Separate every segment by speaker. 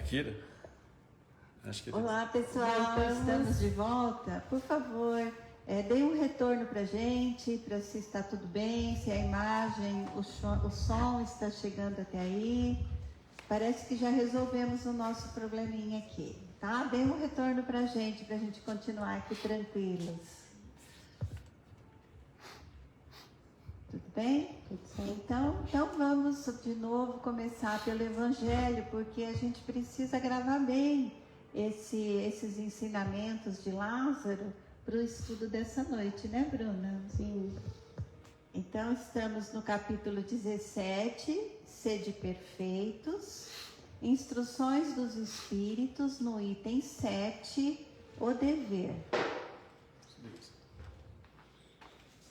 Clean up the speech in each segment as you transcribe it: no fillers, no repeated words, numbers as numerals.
Speaker 1: Kira? Acho que
Speaker 2: Olá, pessoal, estamos de volta. Por favor, dê um retorno para a gente, para se está tudo bem, se a imagem, o som está chegando até aí. Parece que já resolvemos o nosso probleminha aqui, tá? Dê um retorno para a gente continuar aqui tranquilos. Tudo bem? Então vamos de novo começar pelo Evangelho, porque a gente precisa gravar bem esses ensinamentos de Lázaro para o estudo dessa noite, né, Bruna?
Speaker 3: Sim.
Speaker 2: Então estamos no capítulo 17, Sede Perfeitos, Instruções dos Espíritos, no item 7, o dever.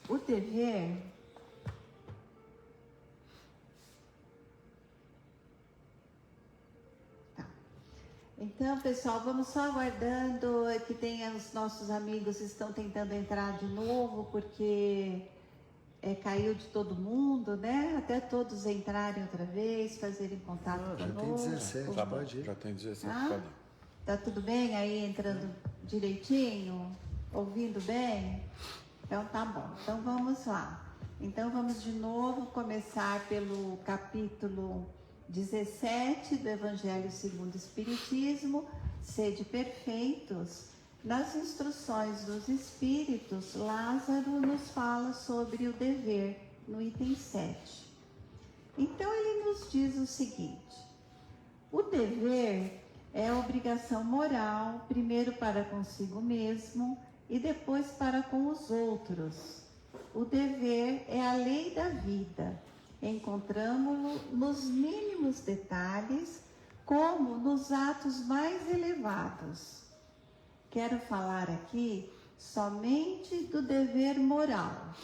Speaker 2: O dever... Então, pessoal, vamos só aguardando que os nossos amigos estão tentando entrar de novo, porque caiu de todo mundo, né? Até todos entrarem outra vez, fazerem contato conosco.
Speaker 4: Já tem 17,
Speaker 1: tá
Speaker 4: pode ir.
Speaker 1: Já tem 17,
Speaker 2: pode ir. Tá tudo bem aí, entrando direitinho? Ouvindo bem? Então tá bom, então vamos lá. Então vamos de novo começar pelo capítulo 17 do Evangelho segundo o Espiritismo, Sede Perfeitos. Nas instruções dos Espíritos, Lázaro nos fala sobre o dever, no item 7. Então ele nos diz o seguinte: o dever é a obrigação moral, primeiro para consigo mesmo e depois para com os outros. O dever é a lei da vida. Encontramo-lo nos mínimos detalhes, como nos atos mais elevados. Quero falar aqui somente do dever moral,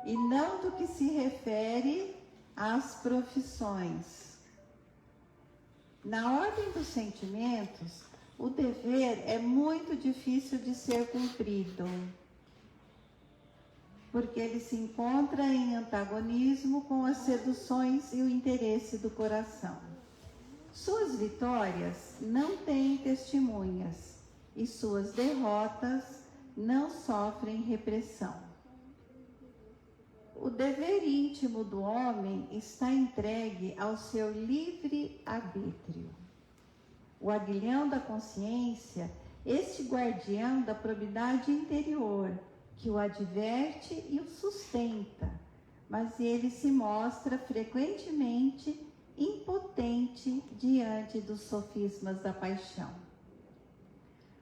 Speaker 2: e não do que se refere às profissões. Na ordem dos sentimentos, o dever é muito difícil de ser cumprido, porque ele se encontra em antagonismo com as seduções e o interesse do coração. Suas vitórias não têm testemunhas e suas derrotas não sofrem repressão. O dever íntimo do homem está entregue ao seu livre arbítrio. O aguilhão da consciência, este guardião da probidade interior, que o adverte e o sustenta, mas ele se mostra frequentemente impotente diante dos sofismas da paixão.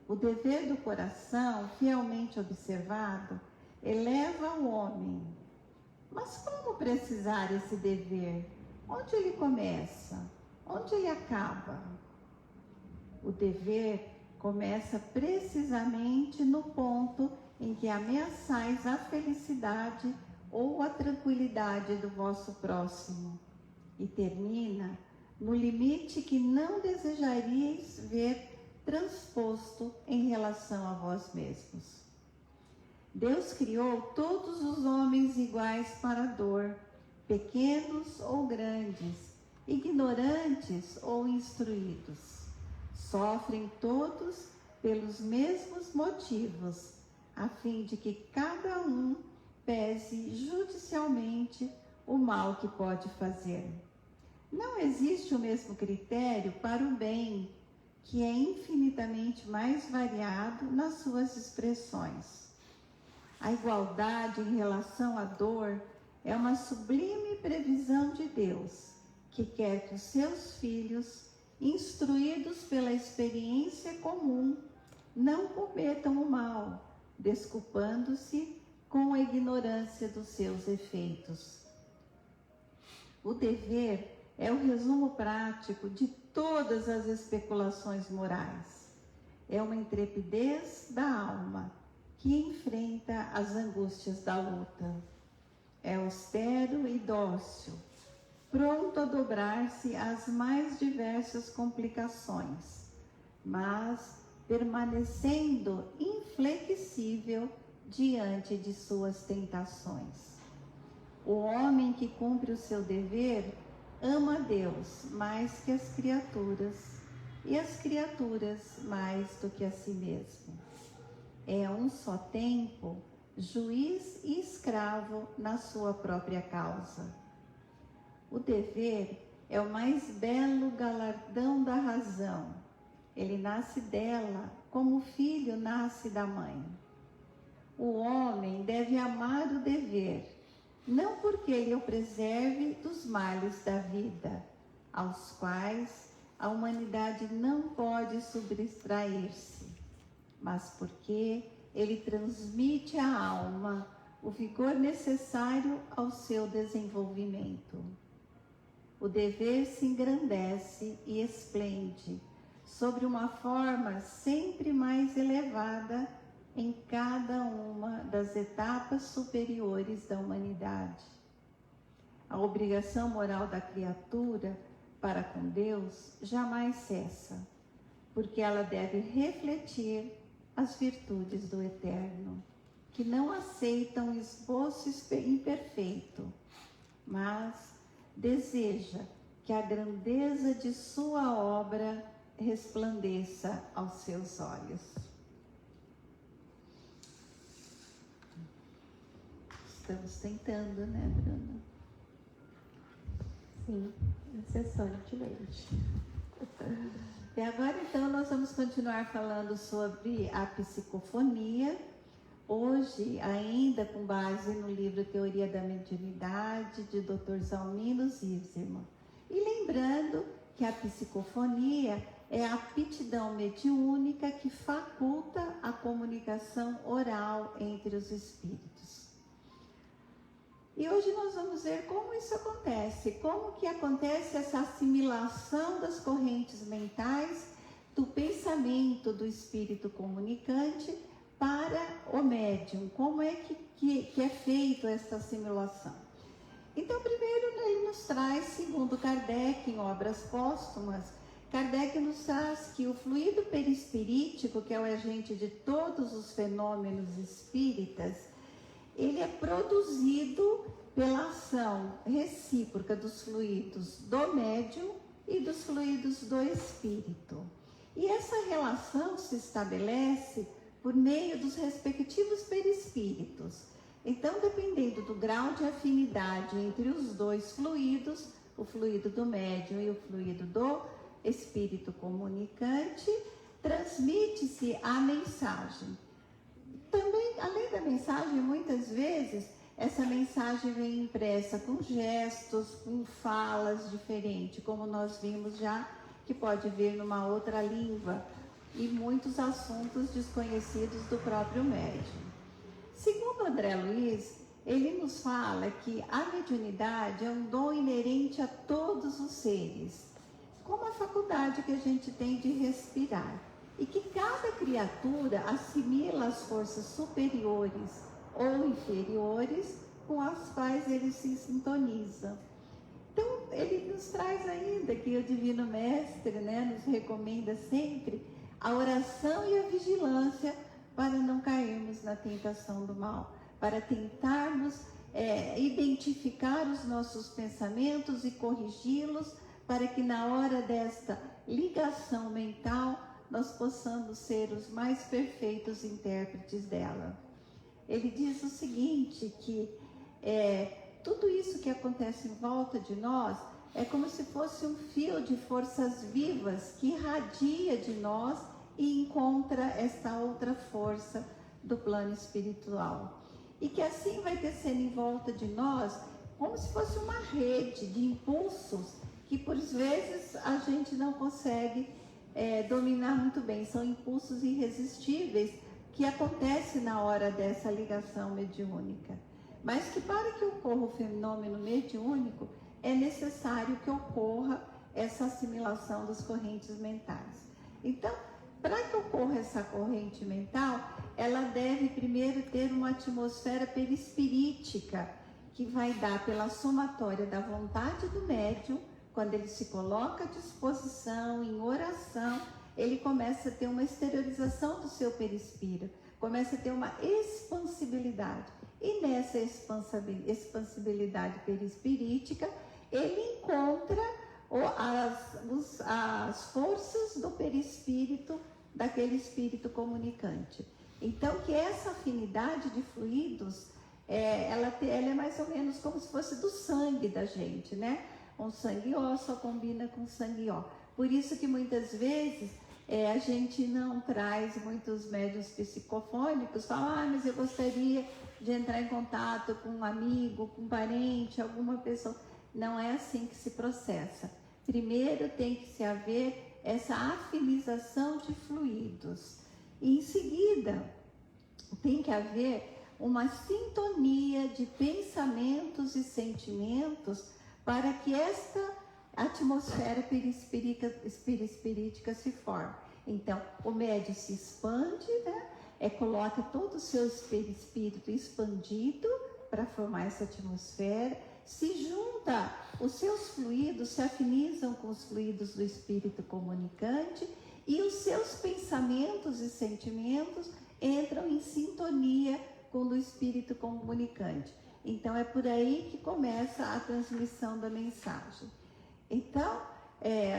Speaker 2: O dever do coração, fielmente observado, eleva o homem. Mas como precisar esse dever? Onde ele começa? Onde ele acaba? O dever começa precisamente no ponto em que ameaçais a felicidade ou a tranquilidade do vosso próximo, e termina no limite que não desejaríeis ver transposto em relação a vós mesmos. Deus criou todos os homens iguais para a dor, pequenos ou grandes, ignorantes ou instruídos. Sofrem todos pelos mesmos motivos, a fim de que cada um pese judicialmente o mal que pode fazer. Não existe o mesmo critério para o bem, que é infinitamente mais variado nas suas expressões. A igualdade em relação à dor é uma sublime previsão de Deus, que quer que os seus filhos, instruídos pela experiência comum, não cometam o mal, desculpando-se com a ignorância dos seus efeitos. O dever é o resumo prático de todas as especulações morais. É uma intrepidez da alma que enfrenta as angústias da luta. É austero e dócil, pronto a dobrar-se às mais diversas complicações, mas permanecendo inflexível diante de suas tentações. O homem que cumpre o seu dever ama a Deus mais que as criaturas e as criaturas mais do que a si mesmo. É a um só tempo juiz e escravo na sua própria causa. O dever é o mais belo galardão da razão. Ele nasce dela, como o filho nasce da mãe. O homem deve amar o dever, não porque ele o preserve dos males da vida, aos quais a humanidade não pode subtrair-se, mas porque ele transmite à alma o vigor necessário ao seu desenvolvimento. O dever se engrandece e esplende sobre uma forma sempre mais elevada em cada uma das etapas superiores da humanidade. A obrigação moral da criatura para com Deus jamais cessa, porque ela deve refletir as virtudes do Eterno, que não aceitam esboço imperfeito, mas deseja que a grandeza de sua obra resplandeça aos seus olhos. Estamos tentando, né, Bruna?
Speaker 3: Sim, incessantemente.
Speaker 2: E agora, então, nós vamos continuar falando sobre a psicofonia. Hoje, ainda com base no livro Teoria da Mediunidade, de Dr. Zalmino Zizerman. E lembrando que a psicofonia é a aptidão mediúnica que faculta a comunicação oral entre os espíritos. E hoje nós vamos ver como isso acontece, como que acontece essa assimilação das correntes mentais do pensamento do espírito comunicante para o médium, como é que é feito essa assimilação. Então, primeiro ele nos traz, segundo Kardec, em Obras Póstumas, Kardec nos traz que o fluido perispirítico, que é o agente de todos os fenômenos espíritas, ele é produzido pela ação recíproca dos fluidos do médium e dos fluidos do espírito. E essa relação se estabelece por meio dos respectivos perispíritos. Então, dependendo do grau de afinidade entre os dois fluidos, o fluido do médium e o fluido do espírito comunicante, transmite-se a mensagem. Também, além da mensagem, muitas vezes, essa mensagem vem impressa com gestos, com falas diferentes, como nós vimos já, que pode vir numa outra língua, e muitos assuntos desconhecidos do próprio médium. Segundo André Luiz, ele nos fala que a mediunidade é um dom inerente a todos os seres, como a faculdade que a gente tem de respirar, e que cada criatura assimila as forças superiores ou inferiores com as quais ele se sintoniza. Então, ele nos traz ainda que o Divino Mestre, né, nos recomenda sempre a oração e a vigilância para não cairmos na tentação do mal, para tentarmos identificar os nossos pensamentos e corrigi-los, para que na hora desta ligação mental nós possamos ser os mais perfeitos intérpretes dela. Ele diz o seguinte, que tudo isso que acontece em volta de nós é como se fosse um fio de forças vivas que irradia de nós e encontra esta outra força do plano espiritual. E que assim vai descendo em volta de nós como se fosse uma rede de impulsos que por vezes a gente não consegue dominar muito bem. São impulsos irresistíveis que acontecem na hora dessa ligação mediúnica. Mas que para que ocorra o fenômeno mediúnico, é necessário que ocorra essa assimilação das correntes mentais. Então, para que ocorra essa corrente mental, ela deve primeiro ter uma atmosfera perispirítica, que vai dar pela somatória da vontade do médium. Quando ele se coloca à disposição, em oração, ele começa a ter uma exteriorização do seu perispírito, começa a ter uma expansibilidade. E nessa expansibilidade perispirítica, ele encontra ou as forças do perispírito daquele espírito comunicante. Então, que essa afinidade de fluidos, ela é mais ou menos como se fosse do sangue da gente, né? Um sangue O só combina com sangue O. Por isso que muitas vezes a gente não traz muitos médiuns psicofônicos, falam, mas eu gostaria de entrar em contato com um amigo, com um parente, alguma pessoa. Não é assim que se processa. Primeiro tem que se haver essa afinização de fluidos. E em seguida tem que haver uma sintonia de pensamentos e sentimentos para que esta atmosfera perispirítica se forme. Então, o médium se expande, né? Coloca todo o seu perispírito expandido para formar essa atmosfera, se junta, os seus fluidos se afinizam com os fluidos do espírito comunicante e os seus pensamentos e sentimentos entram em sintonia com o do espírito comunicante. Então, é por aí que começa a transmissão da mensagem. Então,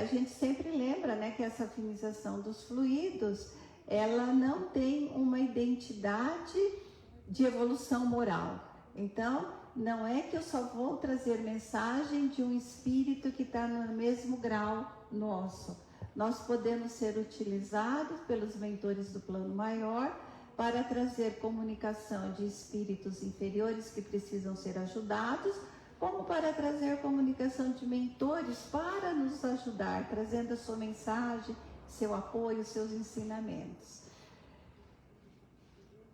Speaker 2: a gente sempre lembra, né, que essa afinização dos fluidos, ela não tem uma identidade de evolução moral. Então, não é que eu só vou trazer mensagem de um espírito que está no mesmo grau nosso. Nós podemos ser utilizados pelos mentores do plano maior para trazer comunicação de espíritos inferiores que precisam ser ajudados, como para trazer comunicação de mentores para nos ajudar, trazendo a sua mensagem, seu apoio, seus ensinamentos.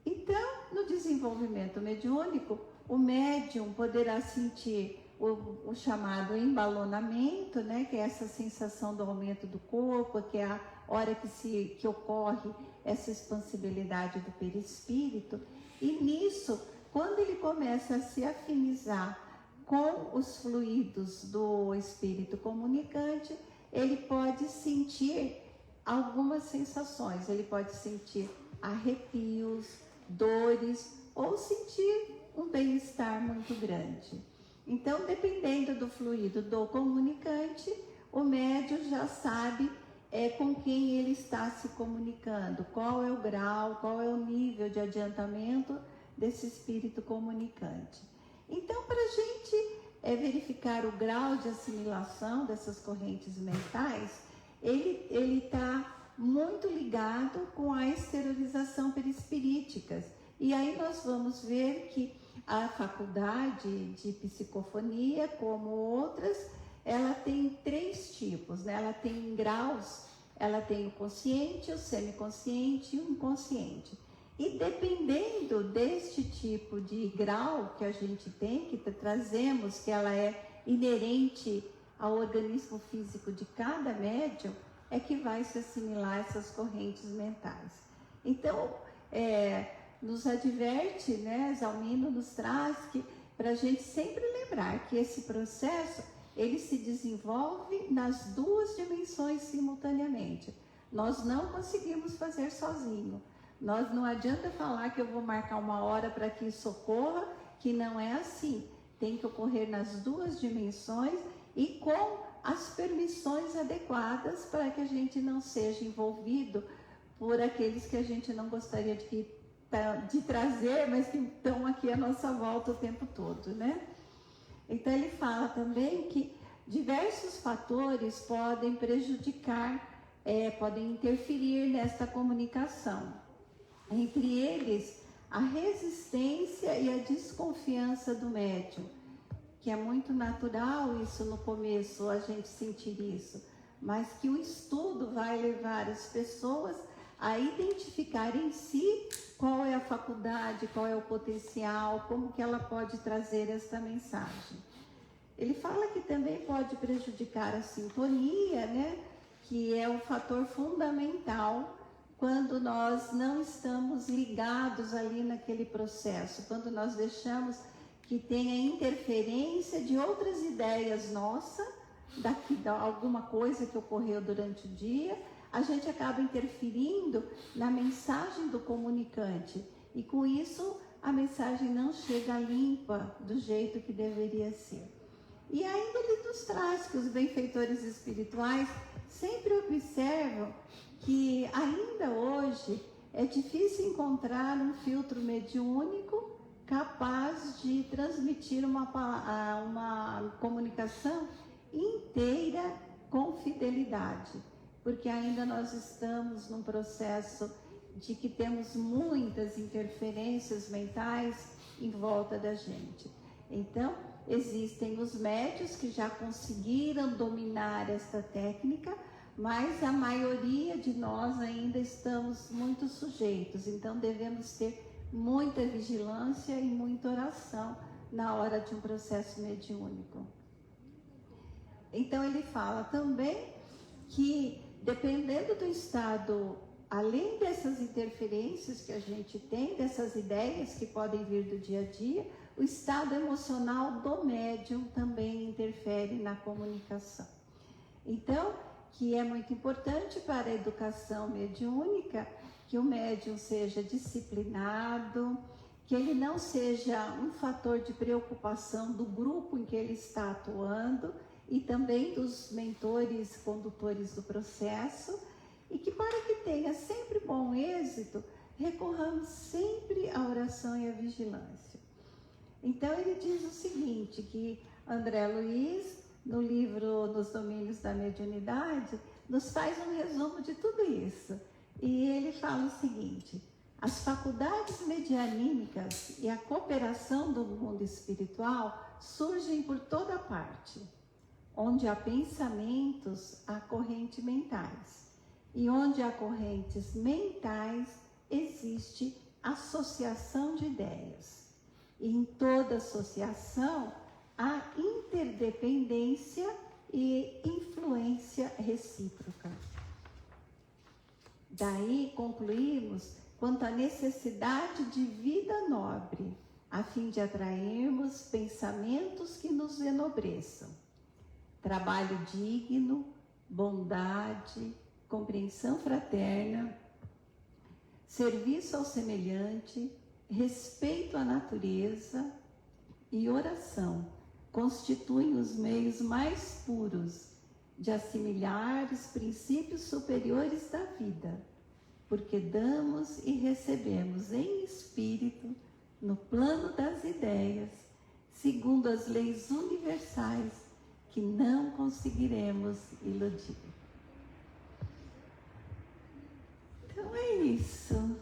Speaker 2: Então, no desenvolvimento mediúnico, o médium poderá sentir o chamado embalonamento, né, que é essa sensação do aumento do corpo, que é a hora que ocorre essa expansibilidade do perispírito. E nisso, quando ele começa a se afinizar com os fluidos do espírito comunicante, ele pode sentir algumas sensações, ele pode sentir arrepios, dores ou sentir um bem-estar muito grande. Então, dependendo do fluido do comunicante, o médium já sabe com quem ele está se comunicando, qual é o grau, qual é o nível de adiantamento desse espírito comunicante. Então, para a gente verificar o grau de assimilação dessas correntes mentais, ele está muito ligado com a exteriorização perispirítica. E aí nós vamos ver que a faculdade de psicofonia, como outras, ela tem 3 tipos, né? Ela tem graus, ela tem o consciente, o semiconsciente e o inconsciente. E dependendo deste tipo de grau que a gente tem, que trazemos, que ela é inerente ao organismo físico de cada médium, é que vai se assimilar essas correntes mentais. Então, nos adverte, né, Zalmino nos traz que para a gente sempre lembrar que esse processo ele se desenvolve nas 2 dimensões simultaneamente. Nós não conseguimos fazer sozinho. Nós não adianta falar que eu vou marcar uma hora para que isso ocorra, que não é assim. Tem que ocorrer nas 2 dimensões e com as permissões adequadas para que a gente não seja envolvido por aqueles que a gente não gostaria de trazer, mas que estão aqui à nossa volta o tempo todo, né? Então ele fala também que diversos fatores podem prejudicar, podem interferir nesta comunicação. Entre eles, a resistência e a desconfiança do médium, que é muito natural isso no começo, a gente sentir isso, mas que o estudo vai levar as pessoas a identificar em si qual é a faculdade, qual é o potencial, como que ela pode trazer esta mensagem. Ele fala que também pode prejudicar a sintonia, né, que é um fator fundamental quando nós não estamos ligados ali naquele processo, quando nós deixamos que tenha interferência de outras ideias nossas, alguma coisa que ocorreu durante o dia, a gente acaba interferindo na mensagem do comunicante e com isso a mensagem não chega limpa do jeito que deveria ser. E ainda ele nos traz que os benfeitores espirituais sempre observam que ainda hoje é difícil encontrar um filtro mediúnico capaz de transmitir uma comunicação inteira com fidelidade, porque ainda nós estamos num processo de que temos muitas interferências mentais em volta da gente. Então, existem os médios que já conseguiram dominar esta técnica, mas a maioria de nós ainda estamos muito sujeitos, então devemos ter muita vigilância e muita oração na hora de um processo mediúnico. Então ele fala também que, dependendo do estado, além dessas interferências que a gente tem, dessas ideias que podem vir do dia a dia, o estado emocional do médium também interfere na comunicação. Então, que é muito importante para a educação mediúnica que o médium seja disciplinado, que ele não seja um fator de preocupação do grupo em que ele está atuando e também dos mentores, condutores do processo, e que para que tenha sempre bom êxito, recorramos sempre à oração e à vigilância. Então ele diz o seguinte, que André Luiz, no livro Nos Domínios da Mediunidade, nos faz um resumo de tudo isso. E ele fala o seguinte: as faculdades medianímicas e a cooperação do mundo espiritual surgem por toda parte. Onde há pensamentos, há correntes mentais. E onde há correntes mentais, existe associação de ideias. E em toda associação, há interdependência e influência recíproca. Daí concluímos quanto à necessidade de vida nobre, a fim de atrairmos pensamentos que nos enobreçam. Trabalho digno, bondade, compreensão fraterna, serviço ao semelhante, respeito à natureza e oração constituem os meios mais puros de assimilar os princípios superiores da vida, porque damos e recebemos em espírito, no plano das ideias, segundo as leis universais que não conseguiremos iludir. Então é isso.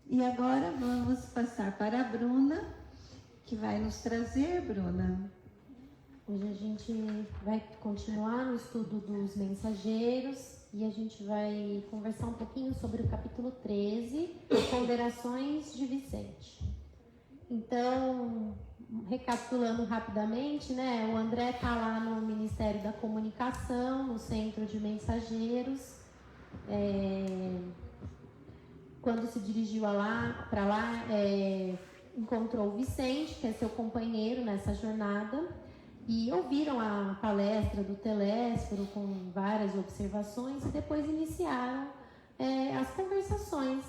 Speaker 2: E agora vamos passar para a Bruna, que vai nos trazer, Bruna.
Speaker 3: Hoje a gente vai continuar no estudo dos mensageiros e a gente vai conversar um pouquinho sobre o capítulo 13, Ponderações de Vicente. Então, recapitulando rapidamente, né? O André está lá no Ministério da Comunicação, no Centro de Mensageiros. Quando se dirigiu para lá, encontrou o Vicente, que é seu companheiro nessa jornada, e ouviram a palestra do Telésforo com várias observações e depois iniciaram as conversações.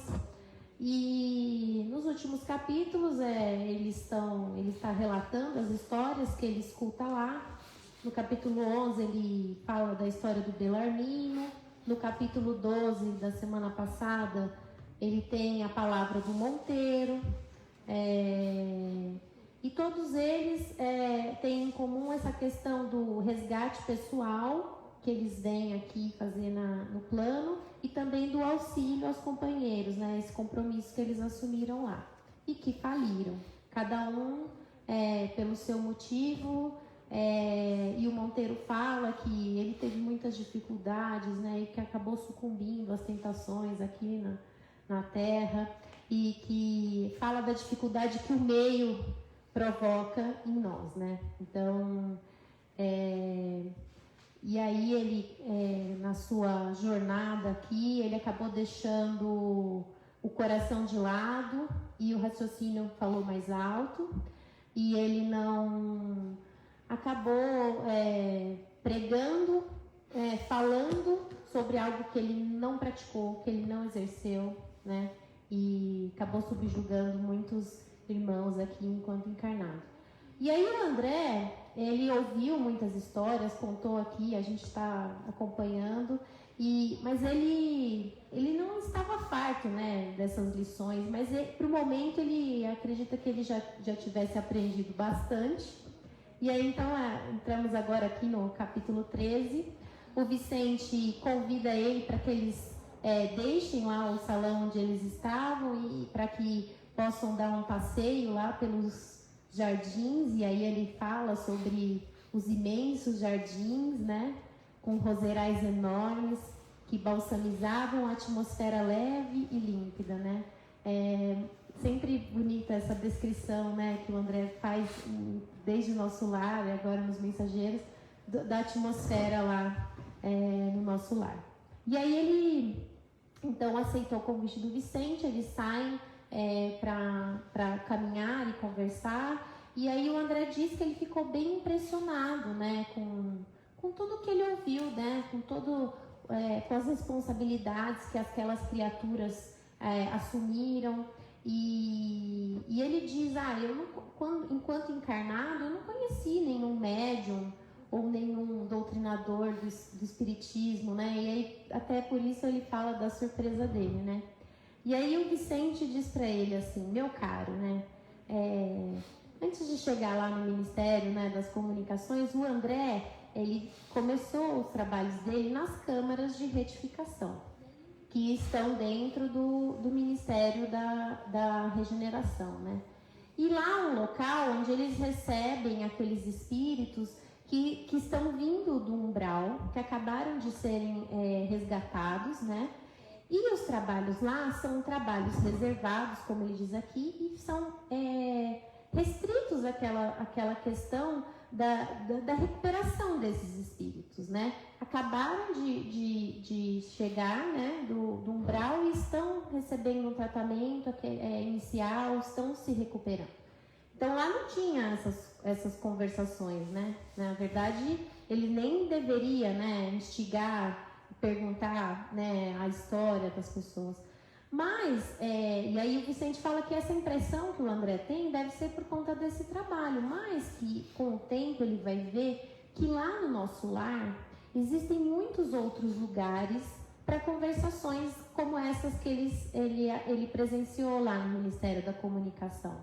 Speaker 3: E nos últimos capítulos ele está relatando as histórias que ele escuta lá. No capítulo 11 ele fala da história do Belarmino. No capítulo 12 da semana passada ele tem a palavra do Monteiro. E todos eles têm em comum essa questão do resgate pessoal que eles vêm aqui fazer no plano e também do auxílio aos companheiros, né? Esse compromisso que eles assumiram lá e que faliram, cada um pelo seu motivo. E o Monteiro fala que ele teve muitas dificuldades, né? E que acabou sucumbindo às tentações aqui na Terra, e que fala da dificuldade que o meio provoca em nós, né? Então, e aí ele, na sua jornada aqui, ele acabou deixando o coração de lado e o raciocínio falou mais alto, e ele não acabou pregando, falando sobre algo que ele não praticou, que ele não exerceu, né? E acabou subjugando muitos irmãos aqui enquanto encarnado. E aí o André, ele ouviu muitas histórias, contou aqui, a gente está acompanhando, mas ele não estava farto, né, dessas lições, mas para o momento ele acredita que ele já tivesse aprendido bastante. E aí então entramos agora aqui no capítulo 13, o Vicente convida ele para que eles deixem lá o salão onde eles estavam e para que possam dar um passeio lá pelos jardins, e aí ele fala sobre os imensos jardins, né, com roseirais enormes que balsamizavam a atmosfera leve e límpida, né. Sempre bonita essa descrição, né, que o André faz desde o nosso lar e agora nos mensageiros, da atmosfera lá no nosso lar. E aí ele, então, aceitou o convite do Vicente, eles saem para caminhar e conversar, e aí o André diz que ele ficou bem impressionado, né, com tudo que ele ouviu, né, com as responsabilidades que aquelas criaturas assumiram, e ele diz, enquanto encarnado, eu não conheci nenhum médium ou nenhum doutrinador do espiritismo, né, e aí até por isso ele fala da surpresa dele, né. E aí o Vicente diz para ele assim, meu caro, né, antes de chegar lá no Ministério, né, das Comunicações, o André, ele começou os trabalhos dele nas câmaras de retificação, que estão dentro do Ministério da Regeneração, né. E lá um local onde eles recebem aqueles espíritos que estão vindo do umbral, que acabaram de serem resgatados, né. E os trabalhos lá são trabalhos reservados, como ele diz aqui, e são restritos àquela questão da recuperação desses espíritos, né? Acabaram de chegar, né, do umbral e estão recebendo um tratamento inicial, estão se recuperando. Então lá não tinha essas conversações, né? Na verdade, ele nem deveria, né, instigar, perguntar, né, a história das pessoas. Mas, e aí o Vicente fala que essa impressão que o André tem deve ser por conta desse trabalho, mas que com o tempo ele vai ver que lá no nosso lar existem muitos outros lugares para conversações como essas que ele presenciou lá no Ministério da Comunicação.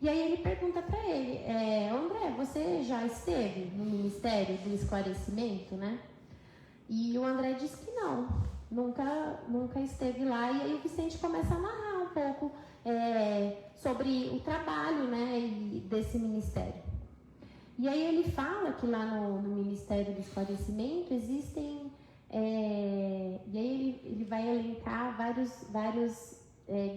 Speaker 3: E aí ele pergunta para ele, André, você já esteve no Ministério do Esclarecimento, né? E o André diz que não, nunca esteve lá. E aí o Vicente começa a narrar um pouco sobre o trabalho, né, desse ministério. E aí ele fala que lá no Ministério do Esclarecimento existem, e aí ele vai elencar vários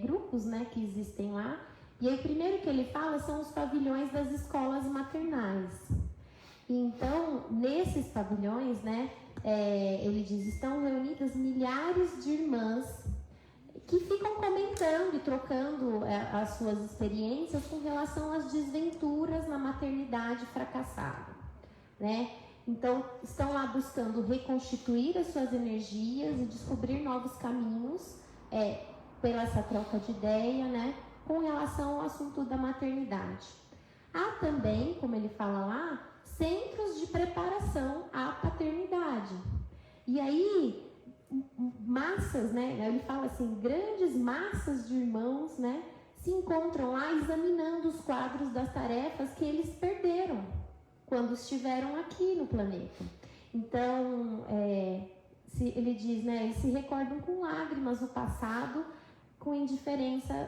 Speaker 3: grupos, né, que existem lá. E aí o primeiro que ele fala são os pavilhões das escolas maternais. Então, nesses pavilhões, né, ele diz, estão reunidas milhares de irmãs que ficam comentando e trocando as suas experiências com relação às desventuras na maternidade fracassada, né? Então, estão lá buscando reconstituir as suas energias e descobrir novos caminhos pela essa troca de ideia, né, com relação ao assunto da maternidade. Há também, como ele fala lá, centros de preparação à paternidade. E aí, massas, né? Ele fala assim, grandes massas de irmãos, né, se encontram lá examinando os quadros das tarefas que eles perderam quando estiveram aqui no planeta. Então, ele diz, né, eles se recordam com lágrimas o passado, com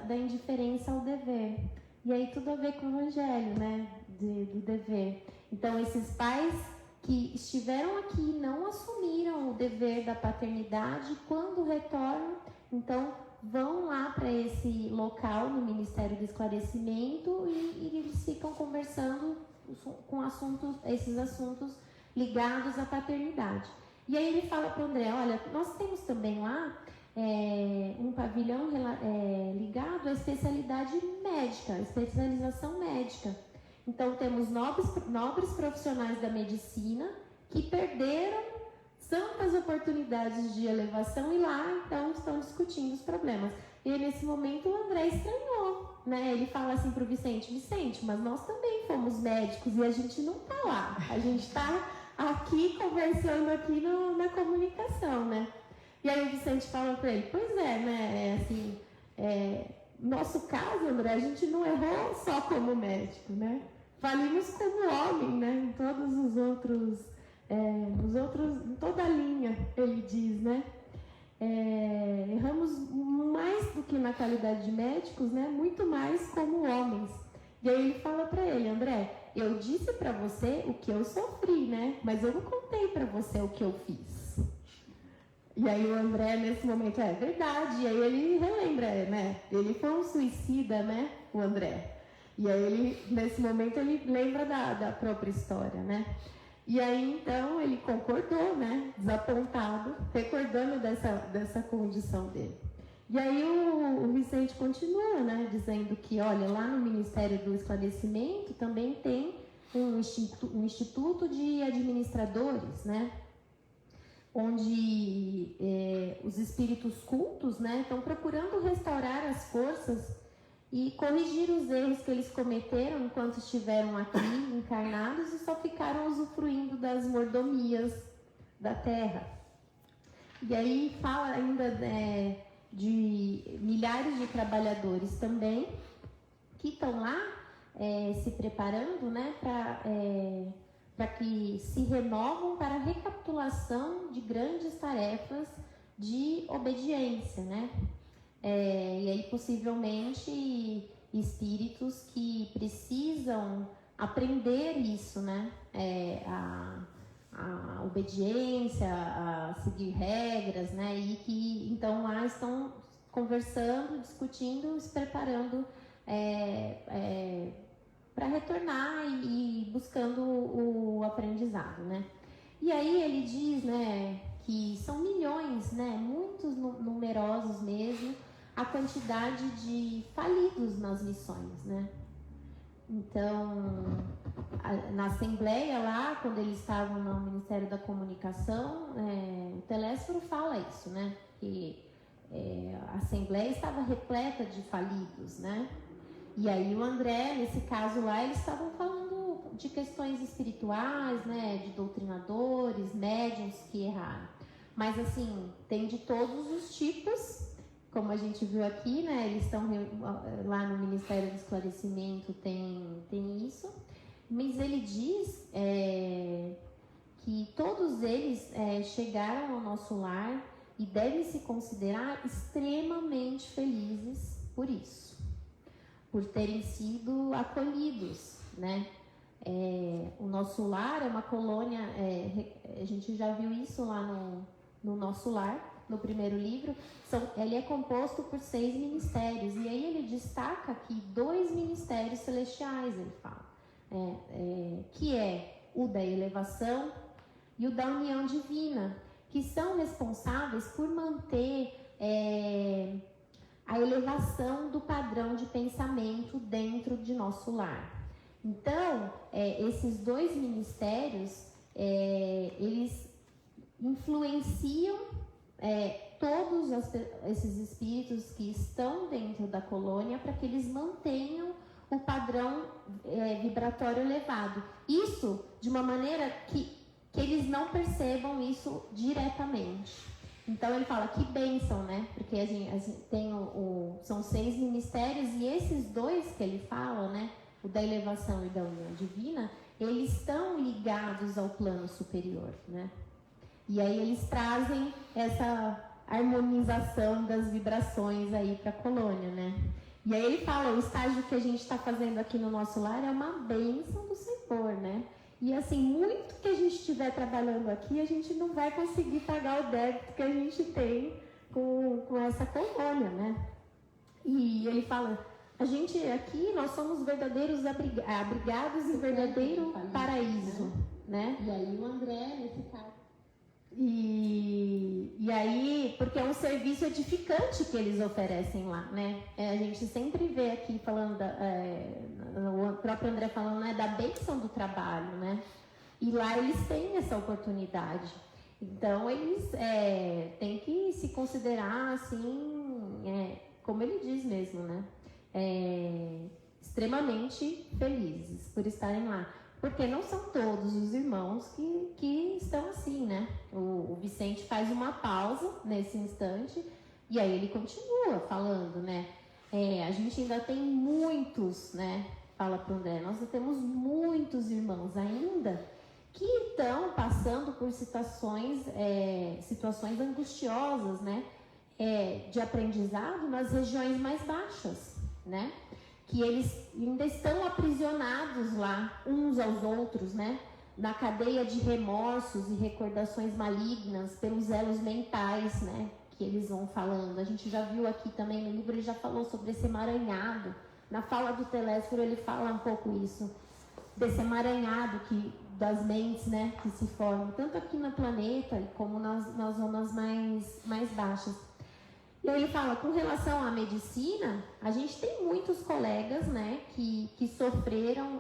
Speaker 3: da indiferença ao dever. E aí tudo a ver com o Evangelho, né, do dever. Então, esses pais que estiveram aqui não assumiram o dever da paternidade, quando retornam, então vão lá para esse local no Ministério do Esclarecimento e eles ficam conversando com esses assuntos ligados à paternidade. E aí ele fala para o André, olha, nós temos também lá um pavilhão ligado à especialidade médica, à especialização médica. Então, temos nobres profissionais da medicina que perderam santas oportunidades de elevação e lá, então, estão discutindo os problemas. E nesse momento, o André estranhou. né? Ele fala assim pro Vicente, mas nós também fomos médicos e a gente não tá lá. A gente tá aqui conversando aqui na comunicação, né? E aí o Vicente fala para ele, pois é, né? Nosso caso, André, a gente não errou só como médico, né? Falimos como homem, né? Em todos os outros, em toda a linha, ele diz, né? Erramos mais do que na qualidade de médicos, né? Muito mais como homens. E aí ele fala para ele, André, eu disse para você o que eu sofri, né? Mas eu não contei para você o que eu fiz. E aí o André, nesse momento, é verdade. E aí ele relembra, né? Ele foi um suicida, né? O André. E aí ele, nesse momento, ele lembra da própria história, né? E aí, então, ele concordou, né? Desapontado, recordando dessa condição dele. E aí o Vicente continua, né? Dizendo que, olha, lá no Ministério do Esclarecimento também tem um instituto de administradores, né? Onde os espíritos cultos, né, estão procurando restaurar as forças e corrigir os erros que eles cometeram enquanto estiveram aqui encarnados e só ficaram usufruindo das mordomias da terra. E aí fala ainda de milhares de trabalhadores também que estão lá se preparando, né, para que se renovam para a recapitulação de grandes tarefas de obediência, né? E aí possivelmente espíritos que precisam aprender isso, né? A obediência, a seguir regras, né? E que então lá estão conversando, discutindo, se preparando para retornar e buscando o aprendizado, né? E aí ele diz, né, que são milhões, né, muitos numerosos mesmo, a quantidade de falidos nas missões, né? Então, na Assembleia lá, quando eles estavam no Ministério da Comunicação, o Telésforo fala isso, né? Que a Assembleia estava repleta de falidos, né? E aí o André, nesse caso lá, eles estavam falando de questões espirituais, né, de doutrinadores, médiuns que erraram. Mas assim, tem de todos os tipos, como a gente viu aqui, né, eles estão lá no Ministério do Esclarecimento, tem isso. Mas ele diz que todos eles chegaram ao nosso lar e devem se considerar extremamente felizes por isso. Por terem sido acolhidos, né? O nosso lar é uma colônia, a gente já viu isso lá no nosso lar, no primeiro livro, ele é composto por 6 ministérios, e aí ele destaca aqui 2 ministérios celestiais, ele fala, que é o da elevação e o da união divina, que são responsáveis por manter a elevação do padrão de pensamento dentro de nosso lar. Então, esses 2 ministérios, eles influenciam todos esses espíritos que estão dentro da colônia para que eles mantenham o padrão vibratório elevado. Isso de uma maneira que eles não percebam isso diretamente. Então ele fala que bênção, né? Porque a gente tem são 6 ministérios e esses 2 que ele fala, né? O da elevação e da união divina, eles estão ligados ao plano superior, né? E aí eles trazem essa harmonização das vibrações aí para a colônia, né? E aí ele fala, o estágio que a gente está fazendo aqui no nosso lar é uma bênção do Senhor, né? E assim, muito que a gente estiver trabalhando aqui, a gente não vai conseguir pagar o débito que a gente tem com essa colônia, né? E ele fala, a gente aqui, nós somos verdadeiros abrigados em verdadeiro paraíso, né?
Speaker 4: E aí o André, nesse caso.
Speaker 3: E aí, porque é um serviço edificante que eles oferecem lá, né? A gente sempre vê aqui falando, o próprio André falando, né, da bênção do trabalho, né? E lá eles têm essa oportunidade. Então, eles têm que se considerar, assim, como ele diz mesmo, né? extremamente felizes por estarem lá. Porque não são todos os irmãos que estão assim, né? O Vicente faz uma pausa nesse instante e aí ele continua falando, né? A gente ainda tem muitos, né? Fala para o André, nós temos muitos irmãos ainda que estão passando por situações angustiosas, né? De aprendizado nas regiões mais baixas, né? Que eles ainda estão aprisionados lá, uns aos outros, né? Na cadeia de remorsos e recordações malignas, pelos elos mentais, né? Que eles vão falando. A gente já viu aqui também no livro, ele já falou sobre esse emaranhado. Na fala do Telésforo, ele fala um pouco isso, desse emaranhado das mentes, né? Que se formam, tanto aqui no planeta como nas zonas mais baixas. E aí ele fala, com relação à medicina, a gente tem muitos colegas, né, que sofreram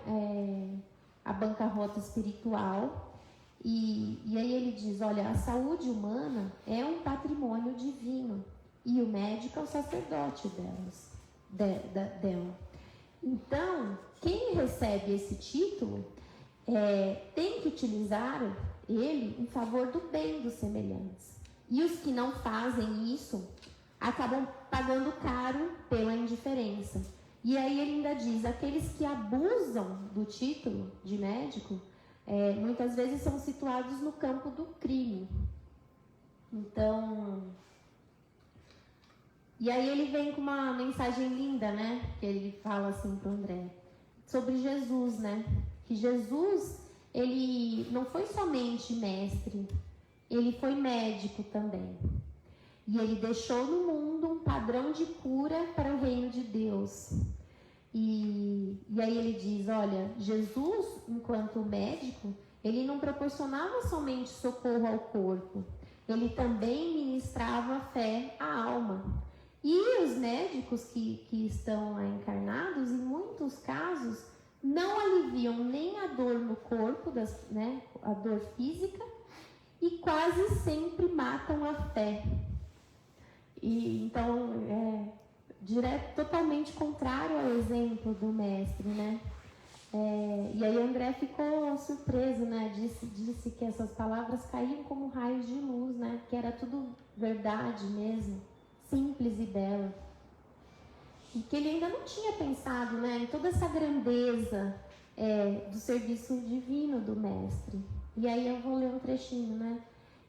Speaker 3: a bancarrota espiritual. E aí ele diz, olha, a saúde humana é um patrimônio divino e o médico é o sacerdote dela. Então, quem recebe esse título tem que utilizar ele em favor do bem dos semelhantes. E os que não fazem isso acabam pagando caro pela indiferença. E aí ele ainda diz, aqueles que abusam do título de médico, muitas vezes são situados no campo do crime. Então, e aí ele vem com uma mensagem linda, né? Que ele fala assim para o André, sobre Jesus, né? Que Jesus, ele não foi somente mestre, ele foi médico também. E ele deixou no mundo um padrão de cura para o reino de Deus. E aí ele diz, olha, Jesus, enquanto médico, ele não proporcionava somente socorro ao corpo, ele também ministrava fé à alma. E os médicos que estão lá encarnados, em muitos casos, não aliviam nem a dor no corpo, a dor física, e quase sempre matam a fé. E então, totalmente contrário ao exemplo do mestre, né? E aí André ficou surpreso, né? Disse que essas palavras caíam como raios de luz, né? Que era tudo verdade mesmo, simples e bela. E que ele ainda não tinha pensado, né? Em toda essa grandeza do serviço divino do mestre. E aí eu vou ler um trechinho, né?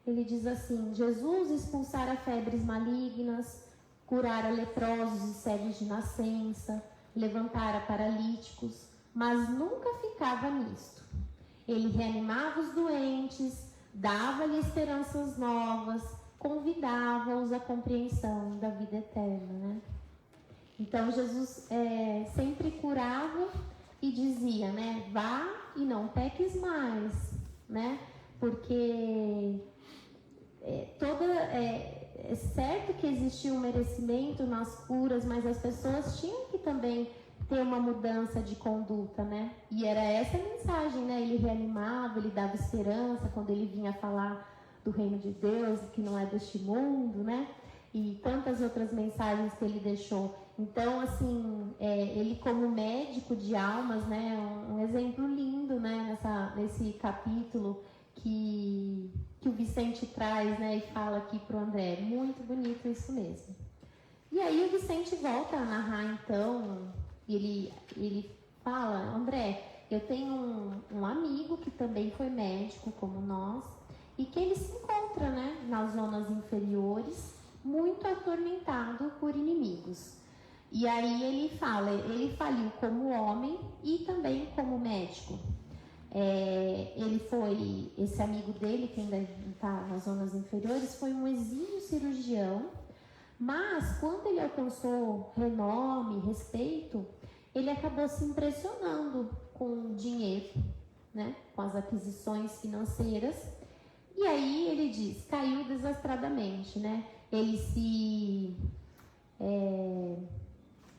Speaker 3: Ele diz assim, Jesus expulsara febres malignas, curara leprosos e cegos de nascença, levantara paralíticos, mas nunca ficava nisto. Ele reanimava os doentes, dava-lhe esperanças novas, convidava-os à compreensão da vida eterna, né? Então Jesus sempre curava e dizia, né? Vá e não peques mais, né? Porque é certo que existia um merecimento nas curas, mas as pessoas tinham que também ter uma mudança de conduta, né? E era essa a mensagem, né? Ele reanimava, ele dava esperança quando ele vinha falar do reino de Deus, que não é deste mundo, né? E tantas outras mensagens que ele deixou. Então, assim, ele como médico de almas, né? Um exemplo lindo, né? Nesse capítulo que o Vicente traz, né, e fala aqui para o André. Muito bonito isso mesmo. E aí o Vicente volta a narrar, então, e ele fala, André, eu tenho um amigo que também foi médico, como nós, e que ele se encontra, né, nas zonas inferiores, muito atormentado por inimigos. E aí ele fala, ele faliu como homem e também como médico. Esse amigo dele, que ainda está nas zonas inferiores, foi um exímio cirurgião, mas quando ele alcançou renome, respeito, ele acabou se impressionando com o dinheiro, né, com as aquisições financeiras, e aí ele diz, caiu desastradamente, né, ele se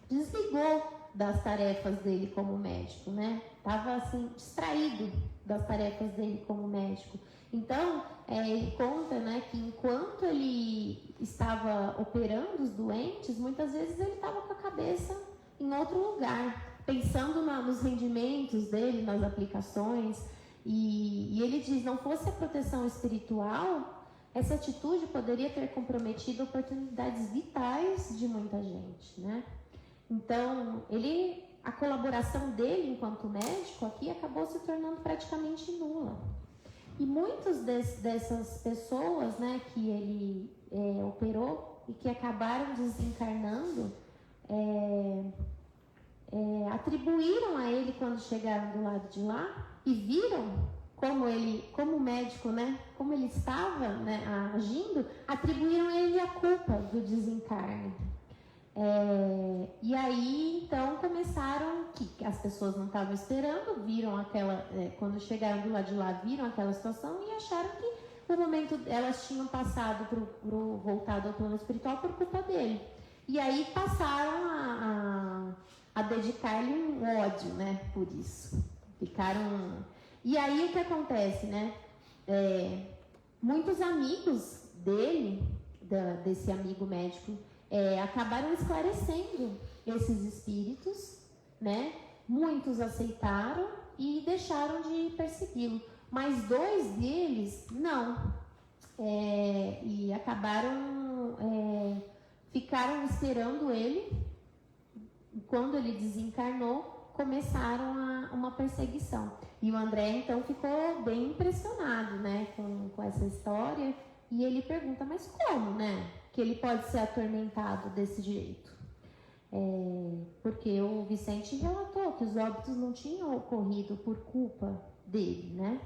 Speaker 3: desligou das tarefas dele como médico, né? Estava assim, distraído das tarefas dele como médico. Então, ele conta, né, que enquanto ele estava operando os doentes, muitas vezes ele estava com a cabeça em outro lugar, pensando nos rendimentos dele, nas aplicações. E ele diz, não fosse a proteção espiritual, essa atitude poderia ter comprometido oportunidades vitais de muita gente, né? Então, a colaboração dele enquanto médico aqui acabou se tornando praticamente nula. E muitas dessas pessoas, né, que ele operou e que acabaram desencarnando, atribuíram a ele, quando chegaram do lado de lá, e viram como médico, né, como ele estava, né, agindo, atribuíram a ele a culpa do desencarne. E aí, então, começaram, que as pessoas não estavam esperando, viram quando chegaram do lado de lá, viram aquela situação e acharam que o momento, elas tinham passado voltado ao plano espiritual por culpa dele. E aí passaram a dedicar-lhe um ódio, né, por isso. E aí o que acontece, né? Muitos amigos dele, desse amigo médico, acabaram esclarecendo esses espíritos, né? Muitos aceitaram e deixaram de persegui-lo, mas 2 deles não. E ficaram esperando ele. Quando ele desencarnou, começaram uma perseguição. E o André, então, ficou bem impressionado, né, com essa história. E ele pergunta, mas como, né, que ele pode ser atormentado desse jeito? Porque o Vicente relatou que os óbitos não tinham ocorrido por culpa dele, né?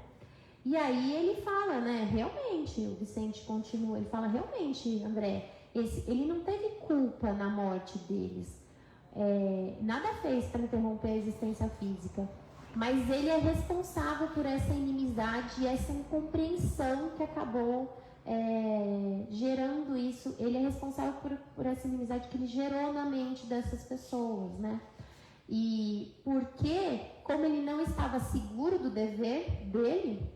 Speaker 3: E aí ele fala, né, realmente, o Vicente continua, ele fala, realmente, André, ele não teve culpa na morte deles. Nada fez para interromper a existência física, mas ele é responsável por essa inimizade e essa incompreensão que acabou gerando isso. Ele é responsável por essa inimizade que ele gerou na mente dessas pessoas, né? E porque, como ele não estava seguro do dever dele,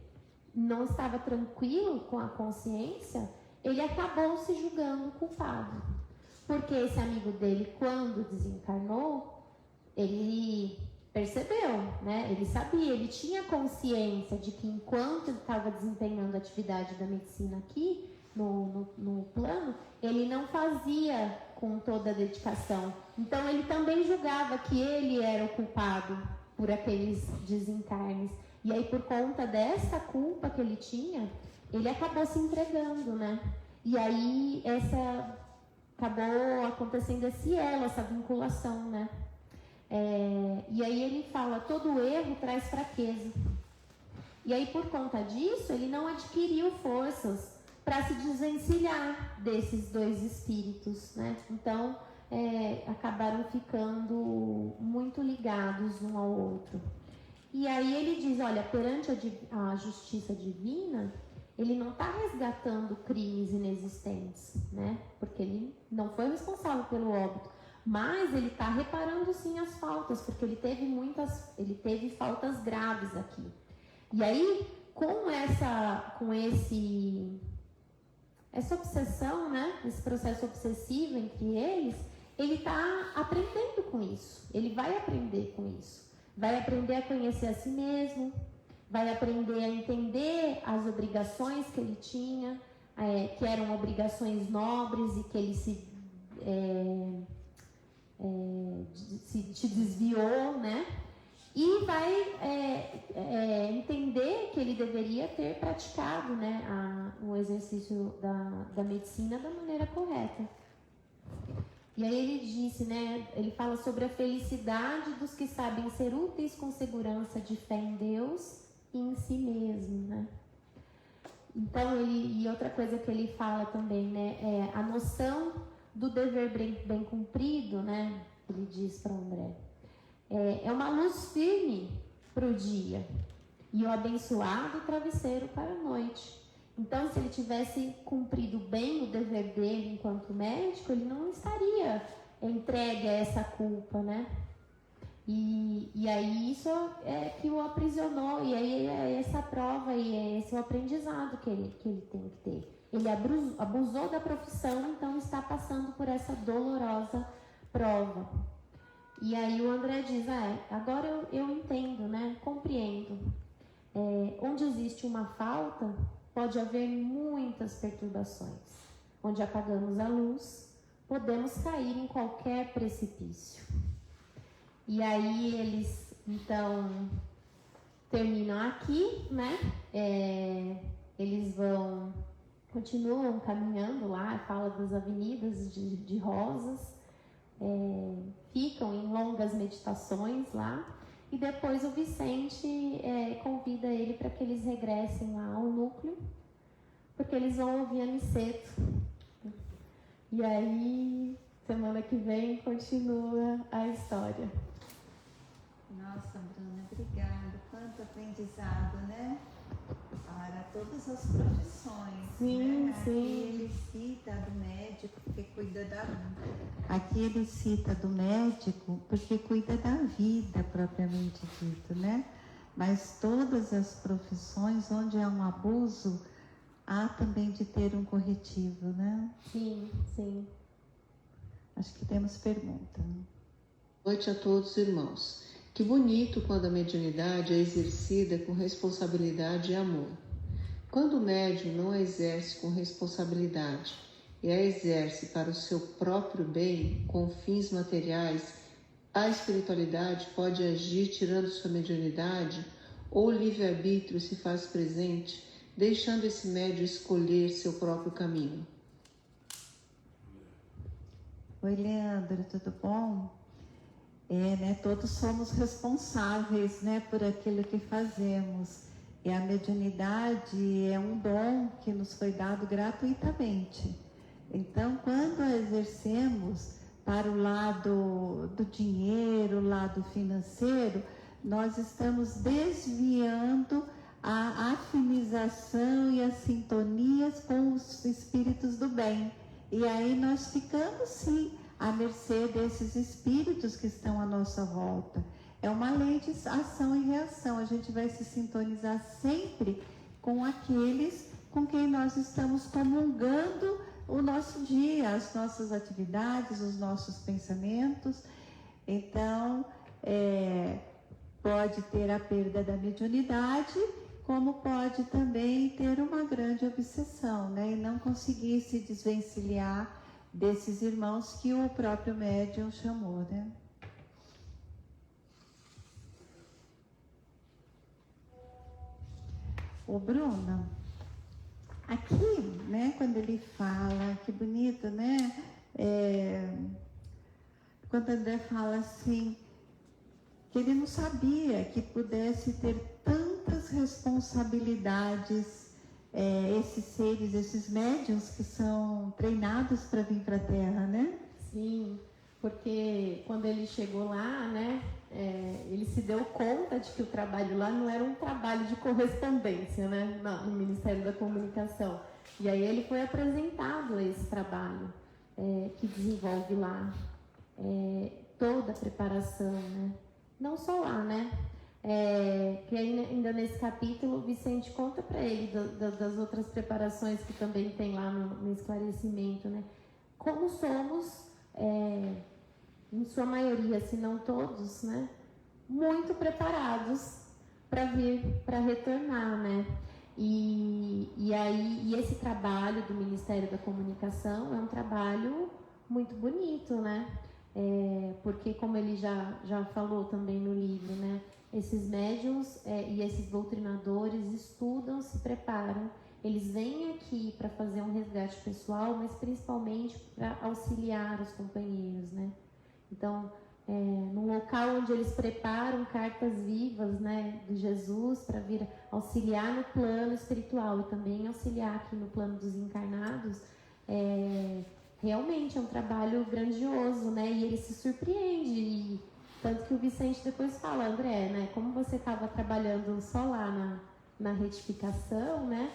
Speaker 3: não estava tranquilo com a consciência, ele acabou se julgando culpado. Porque esse amigo dele, quando desencarnou, ele percebeu, né? Ele sabia, ele tinha consciência de que enquanto ele estava desempenhando a atividade da medicina aqui, no plano, ele não fazia com toda a dedicação. Então ele também julgava que ele era o culpado por aqueles desencarnes. E aí, por conta dessa culpa que ele tinha, ele acabou se entregando, né? E aí acabou acontecendo esse elo, essa vinculação, né? E aí ele fala, todo erro traz fraqueza. E aí, por conta disso, ele não adquiriu forças para se desvencilhar desses 2 espíritos, né? Então, acabaram ficando muito ligados um ao outro. E aí ele diz, olha, perante a justiça divina, ele não está resgatando crimes inexistentes, né? Porque ele não foi responsável pelo óbito, mas ele está reparando sim as faltas, porque ele teve faltas graves aqui. E aí, com essa obsessão, né? Esse processo obsessivo entre eles, ele está aprendendo com isso. Ele vai aprender com isso. Vai aprender a conhecer a si mesmo, vai aprender a entender as obrigações que ele tinha, que eram obrigações nobres e que ele se desviou, né? E vai entender que ele deveria ter praticado, né, o exercício da medicina da maneira correta. E aí ele disse, né, ele fala sobre a felicidade dos que sabem ser úteis com segurança de fé em Deus e em si mesmo, né? Então, e outra coisa que ele fala também, né, a noção do dever bem cumprido, né, ele diz para André, é uma luz firme para o dia e o abençoado travesseiro para a noite. Então, se ele tivesse cumprido bem o dever dele enquanto médico, ele não estaria entregue a essa culpa, né? E aí isso é que o aprisionou, e aí é essa prova e é esse o aprendizado que ele tem que ter. Ele abusou da profissão, então está passando por essa dolorosa prova. E aí o André diz, agora eu entendo, né? Compreendo. Onde existe uma falta, pode haver muitas perturbações. Onde apagamos a luz, podemos cair em qualquer precipício. E aí eles, então, terminam aqui, né? Eles continuam caminhando lá, fala das avenidas de rosas, ficam em longas meditações lá, e depois o Vicente convida ele para que eles regressem lá ao núcleo, porque eles vão ouvir aniceto. E aí, semana que vem, continua a história.
Speaker 2: Nossa, Bruna, obrigada. Quanto aprendizado, né? Para todas as profissões.
Speaker 3: Sim,
Speaker 2: né?
Speaker 3: sim.
Speaker 2: Aqui ele cita do médico porque cuida da vida. Aqui ele cita do médico porque cuida da vida, propriamente dito, né? Mas todas as profissões onde há um abuso, há também de ter um corretivo, né?
Speaker 3: Sim, sim.
Speaker 2: Acho que temos pergunta.
Speaker 5: Boa noite a todos, irmãos. Que bonito quando a mediunidade é exercida com responsabilidade e amor. Quando o médium não a exerce com responsabilidade e a exerce para o seu próprio bem, com fins materiais, a espiritualidade pode agir tirando sua mediunidade ou o livre-arbítrio se faz presente, deixando esse médium escolher seu próprio caminho.
Speaker 2: Oi, Leandro, tudo bom? Né, todos somos responsáveis, né, por aquilo que fazemos. E a mediunidade é um dom que nos foi dado gratuitamente. Então, quando a exercemos para o lado do dinheiro, o lado financeiro, nós estamos desviando a afinização e as sintonias com os espíritos do bem. E aí nós ficamos, sim, à mercê desses espíritos que estão à nossa volta. É uma lei de ação e reação. A gente vai se sintonizar sempre com aqueles com quem nós estamos comungando o nosso dia, as nossas atividades, os nossos pensamentos. Então, pode ter a perda da mediunidade, como pode também ter uma grande obsessão, né? E não conseguir se desvencilhar desses irmãos que o próprio médium chamou, né? O Bruno, aqui, né, quando ele fala, que bonito, né? Quando André fala assim, que ele não sabia que pudesse ter tantas responsabilidades, esses seres, esses médiuns que são treinados para vir para a Terra, né?
Speaker 3: Sim, porque quando ele chegou lá, né, ele se deu conta de que o trabalho lá não era um trabalho de correspondência, né, no Ministério da Comunicação. E aí ele foi apresentado a esse trabalho que desenvolve lá toda a preparação, né? Não só lá, né? Que ainda nesse capítulo o Vicente conta para ele das outras preparações que também tem lá no esclarecimento, né? Como somos, em sua maioria, se não todos, né? Muito preparados para vir, para retornar, né? E esse trabalho do Ministério da Comunicação é um trabalho muito bonito, né? Porque como ele já falou também no livro, né? Esses médiuns e esses doutrinadores estudam, se preparam, eles vêm aqui para fazer um resgate pessoal, mas principalmente para auxiliar os companheiros, né? Então, num local onde eles preparam cartas vivas, né, de Jesus para vir auxiliar no plano espiritual e também auxiliar aqui no plano dos encarnados, realmente é um trabalho grandioso, né? E ele se surpreende, e tanto que o Vicente depois fala, André, né? Como você estava trabalhando só lá na retificação, né?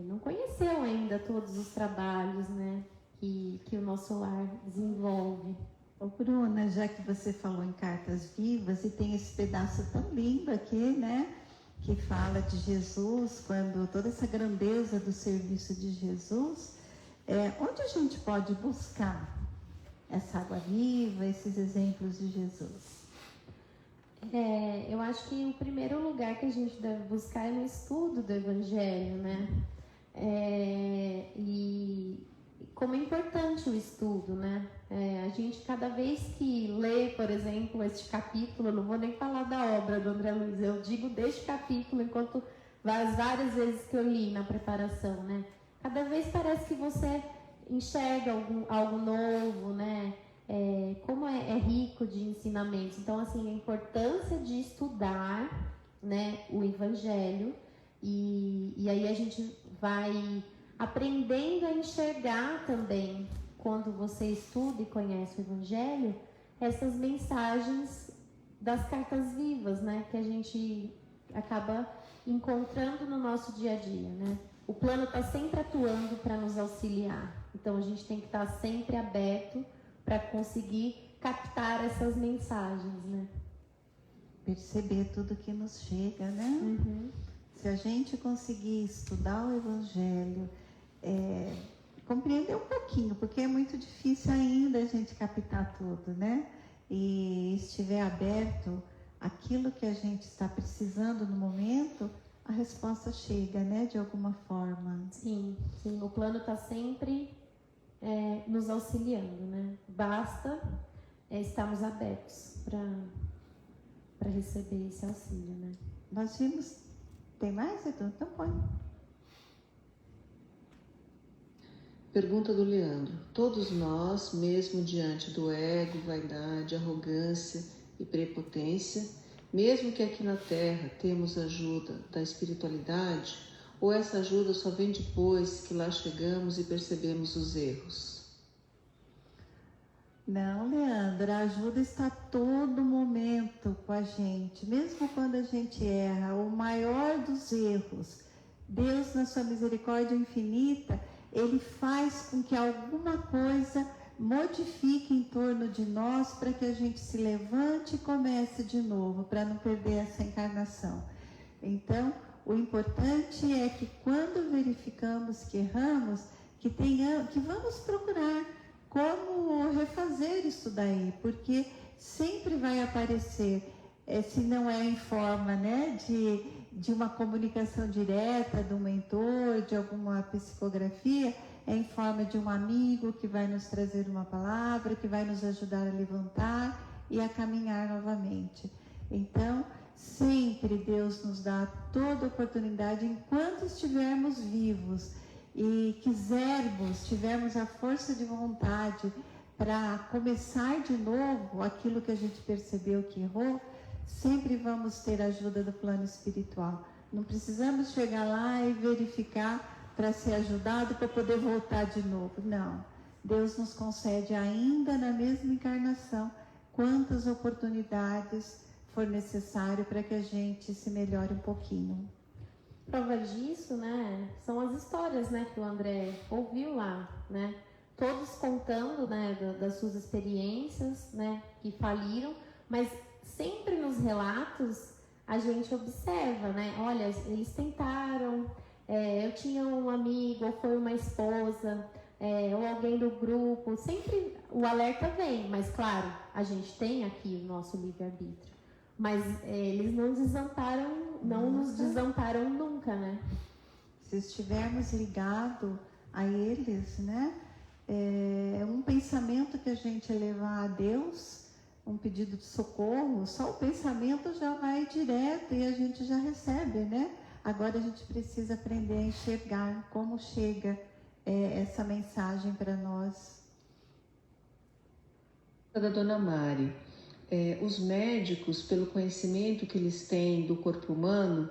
Speaker 3: Não conheceu ainda todos os trabalhos, né? Que o nosso lar desenvolve.
Speaker 2: Ô Bruna, já que você falou em cartas vivas, e tem esse pedaço tão lindo aqui, né? Que fala de Jesus, quando toda essa grandeza do serviço de Jesus, onde a gente pode buscar essa água viva, esses exemplos de Jesus?
Speaker 3: Eu acho que o primeiro lugar que a gente deve buscar é no estudo do Evangelho, né? E como é importante o estudo, né? A gente, cada vez que lê, por exemplo, este capítulo, eu não vou nem falar da obra do André Luiz, eu digo deste capítulo, enquanto as várias vezes que eu li na preparação, né? Cada vez parece que você enxerga algo novo, né? Como é rico de ensinamentos. Então, assim, a importância de estudar, né, o Evangelho, e aí a gente vai aprendendo a enxergar também, quando você estuda e conhece o Evangelho, essas mensagens das cartas vivas, né, que a gente acaba encontrando no nosso dia a dia, né? O plano está sempre atuando para nos auxiliar, então a gente tem que estar sempre aberto para conseguir captar essas mensagens, né?
Speaker 2: Perceber tudo que nos chega, né?
Speaker 3: Uhum.
Speaker 2: Se a gente conseguir estudar o Evangelho, compreender um pouquinho, porque é muito difícil ainda a gente captar tudo, né? E estiver aberto aquilo que a gente está precisando no momento, a resposta chega, né? De alguma forma.
Speaker 3: Sim, o plano está sempre nos auxiliando, né? Basta estarmos abertos para receber esse auxílio, né?
Speaker 2: Nós vimos... Tem mais, Edu? Então põe.
Speaker 5: Pergunta do Leandro. Todos nós, mesmo diante do ego, vaidade, arrogância e prepotência, mesmo que aqui na Terra temos ajuda da espiritualidade, ou essa ajuda só vem depois que lá chegamos e percebemos os erros?
Speaker 2: Não, Leandro, a ajuda está a todo momento com a gente, mesmo quando a gente erra. O maior dos erros, Deus, na sua misericórdia infinita, Ele faz com que alguma coisa modifique em torno de nós para que a gente se levante e comece de novo, para não perder essa encarnação. Então, o importante é que quando verificamos que erramos, que vamos procurar como refazer isso daí, porque sempre vai aparecer, se não é em forma, né, de uma comunicação direta do mentor, de alguma psicografia, é em forma de um amigo que vai nos trazer uma palavra, que vai nos ajudar a levantar e a caminhar novamente. Então, sempre Deus nos dá toda a oportunidade, enquanto estivermos vivos, e tivermos a força de vontade para começar de novo aquilo que a gente percebeu que errou, sempre vamos ter a ajuda do plano espiritual. Não precisamos chegar lá e verificar para ser ajudado, para poder voltar de novo. Não. Deus nos concede ainda na mesma encarnação quantas oportunidades for necessário para que a gente se melhore um pouquinho.
Speaker 3: Prova disso, né, são as histórias, né, que o André ouviu lá, né, todos contando, né, das suas experiências, né, que faliram, mas sempre nos relatos a gente observa, né, olha, eles tentaram, eu tinha um amigo, ou foi uma esposa, ou alguém do grupo, sempre o alerta vem, mas claro, a gente tem aqui o nosso livre-arbítrio. Mas eles não nos desamparam nunca, né?
Speaker 2: Se estivermos ligados a eles, né? Um pensamento que a gente levar a Deus, um pedido de socorro, só o pensamento já vai direto e a gente já recebe, né? Agora a gente precisa aprender a enxergar como chega essa mensagem para nós.
Speaker 5: Da Dona Mari. Os médicos, pelo conhecimento que eles têm do corpo humano,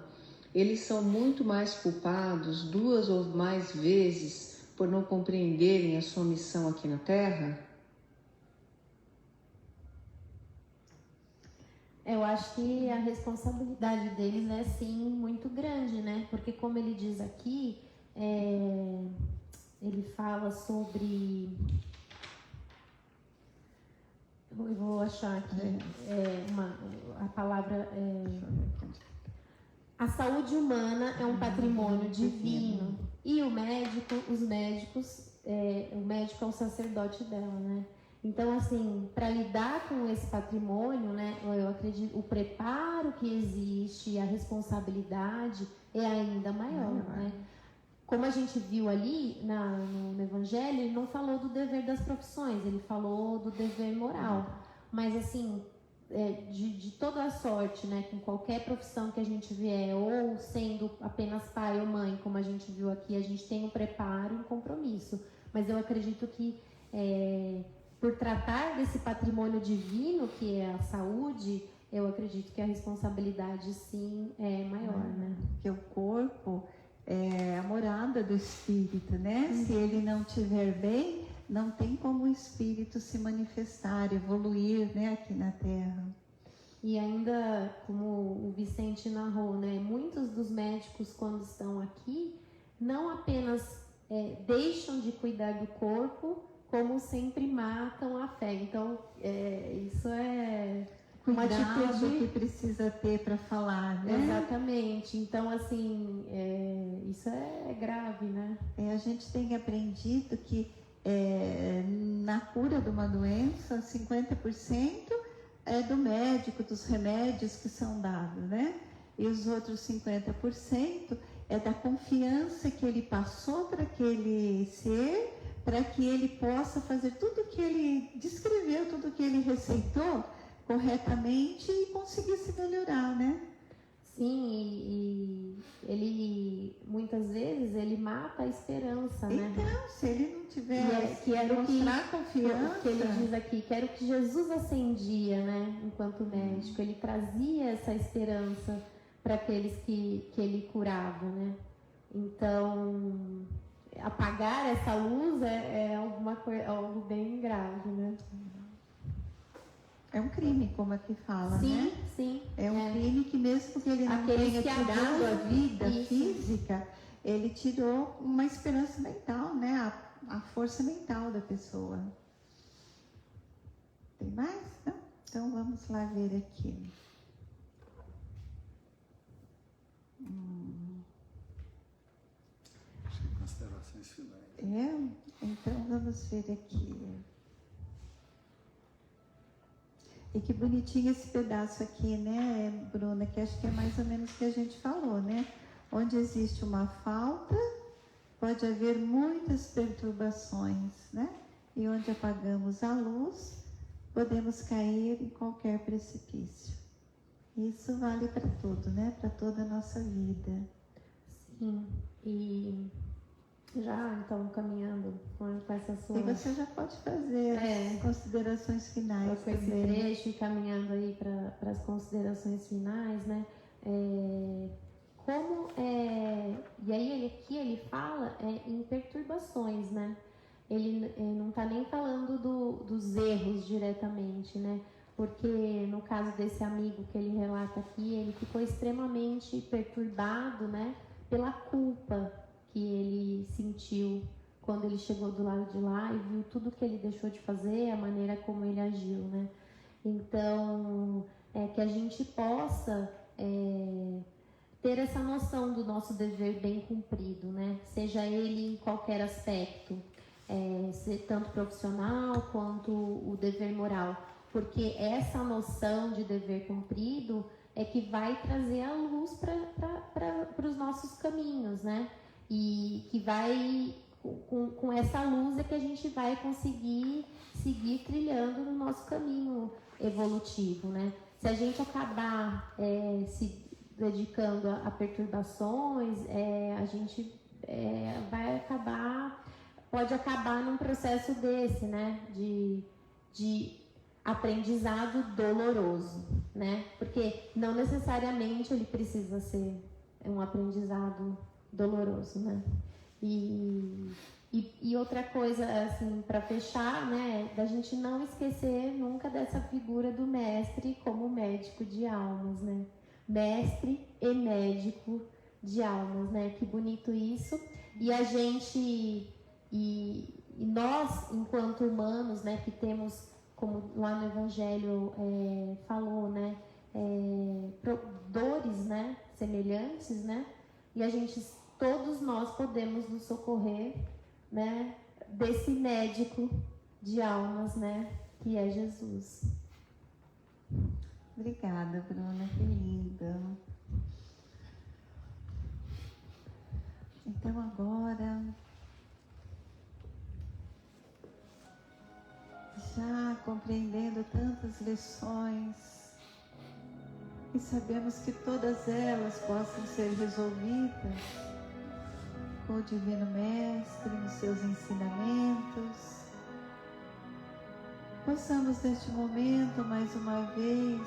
Speaker 5: eles são muito mais culpados 2 ou mais vezes por não compreenderem a sua missão aqui na Terra?
Speaker 3: Eu acho que a responsabilidade deles é sim muito grande, né? Porque como ele diz aqui, ele fala sobre... Eu vou achar aqui a palavra. A saúde humana é um patrimônio divino. E o médico é o sacerdote dela, né? Então, assim, para lidar com esse patrimônio, né, eu acredito, o preparo que existe e a responsabilidade é ainda maior, né? Como a gente viu ali no Evangelho, ele não falou do dever das profissões, ele falou do dever moral. Mas, assim, de toda a sorte, né, com qualquer profissão que a gente vier, ou sendo apenas pai ou mãe, como a gente viu aqui, a gente tem um preparo e um compromisso. Mas eu acredito que, por tratar desse patrimônio divino, que é a saúde, eu acredito que a responsabilidade, sim, é maior, né?
Speaker 2: Porque o corpo é a morada do espírito, né? Se ele não estiver bem, não tem como o espírito se manifestar, evoluir, né, aqui na Terra.
Speaker 3: E ainda, como o Vicente narrou, né, muitos dos médicos, quando estão aqui, não apenas deixam de cuidar do corpo, como sempre matam a fé. Então, isso é uma atitude
Speaker 2: que precisa ter para falar, né?
Speaker 3: Exatamente. Então, assim, isso é grave, né?
Speaker 2: A gente tem aprendido que na cura de uma doença, 50% é do médico, dos remédios que são dados, né? E os outros 50% é da confiança que ele passou para aquele ser, para que ele possa fazer tudo que ele descreveu, tudo que ele receitou corretamente e conseguir se melhorar, né?
Speaker 3: Sim, e ele, muitas vezes, ele mata a esperança, né?
Speaker 2: Então, se ele não tiver
Speaker 3: mostrar
Speaker 2: confiança...
Speaker 3: que ele diz aqui, que era o que Jesus acendia, né? Enquanto médico, ele trazia essa esperança para aqueles que ele curava, né? Então, apagar essa luz é algo bem grave, né?
Speaker 2: É um crime, como aqui fala,
Speaker 3: sim,
Speaker 2: né?
Speaker 3: Sim,
Speaker 2: é um crime que mesmo que ele não tenha tirado a vida física, ele tirou uma esperança mental, né? A força mental da pessoa. Tem mais? Não? Então vamos lá ver aqui.
Speaker 1: Considerações finais.
Speaker 2: Então vamos ver aqui. E que bonitinho esse pedaço aqui, né, Bruna? Que acho que é mais ou menos o que a gente falou, né? Onde existe uma falta, pode haver muitas perturbações, né? E onde apagamos a luz, podemos cair em qualquer precipício. Isso vale para tudo, né? Para toda a nossa vida.
Speaker 3: Sim, e já então caminhando com essa sua...
Speaker 2: E você já pode fazer as considerações finais
Speaker 3: com esse
Speaker 2: também.
Speaker 3: trecho e caminhando aí para as considerações finais, né? E aí aqui ele fala em perturbações, né? Ele não está nem falando dos erros diretamente, né? Porque no caso desse amigo que ele relata aqui, ele ficou extremamente perturbado, né? Pela culpa que ele sentiu quando ele chegou do lado de lá e viu tudo que ele deixou de fazer, a maneira como ele agiu, né? Então, que a gente possa ter essa noção do nosso dever bem cumprido, né? Seja ele em qualquer aspecto, tanto profissional quanto o dever moral, porque essa noção de dever cumprido é que vai trazer a luz para os nossos caminhos, né? E que vai, com essa luz é que a gente vai conseguir seguir trilhando no nosso caminho evolutivo, né? Se a gente acabar se dedicando a perturbações, a gente pode acabar num processo desse, né? De aprendizado doloroso, né? Porque não necessariamente ele precisa ser um aprendizado doloroso, né? E outra coisa, assim, para fechar, né, da gente não esquecer nunca dessa figura do mestre como médico de almas, né? Mestre e médico de almas, né? Que bonito isso. E a gente, e nós, enquanto humanos, né, que temos, como lá no Evangelho falou, né, dores, né, semelhantes, né? E todos nós podemos nos socorrer, né, desse médico de almas, né? Que é Jesus.
Speaker 2: Obrigada, Bruna, que linda. Então agora, já compreendendo tantas lições, e sabemos que todas elas possam ser resolvidas com o Divino Mestre nos seus ensinamentos, possamos neste momento, mais uma vez,